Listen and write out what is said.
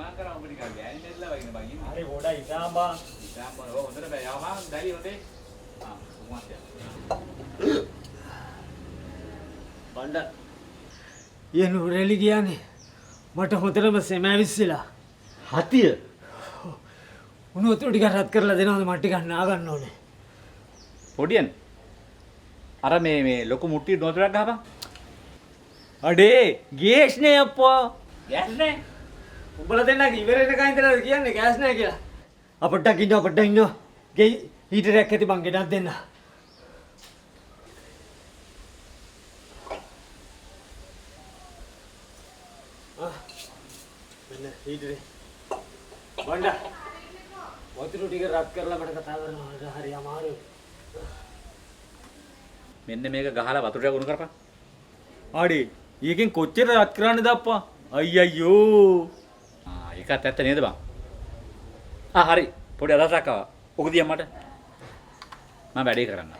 මම කරා ඔබ නිකන් ගෑණි නැట్లా වගේ බං ඉන්නේ. හරි ගොඩයි ඉතාලම් බං. ඉතින් බං ඔය හොඳට බෑ. යාවා දැලි හොඳේ. කුමාරයා. බණ්ඩ. යේ නුරේලි කියන්නේ මට හොඳටම සෙමවිස්සලා. හතිය උණු වතුර ටිකක් රත් කරලා දෙනවද මට ටිකක් නා ගන්න ඕනේ. පොඩියන්. අර මේ ලොකු මුට්ටිය දොතරක් ගහපන්. අඩේ ගෑස් නේ අප්පා. ගෑස් නෑ. උඹලා දෙන්නගේ ඉවර වෙනකන් ඉඳලාද කියන්නේ ගෑස් නැහැ කියලා. අපට්ටක් ඉන්නවා. ගෙයි හීටරයක් ඇති බං ගෙනත් දෙන්න. මෙන්න හීටරේ. බණ්ඩා. වතුර ටික රත් කරලා මට කතා කරනවා. හරි අමාරුයි. මෙන්න මේක ගහලා වතුර ටික උණු කරපන්. ආඩේ ඊකෙන් කොච්චර රත් කරන්නද අප්පා? අයියෝ. ඒකත් ඇත්ත නේද බං? හරි. පොඩි අදහසක් ආවා. ඔක දියන් මට. මම වැඩේ කරන්න.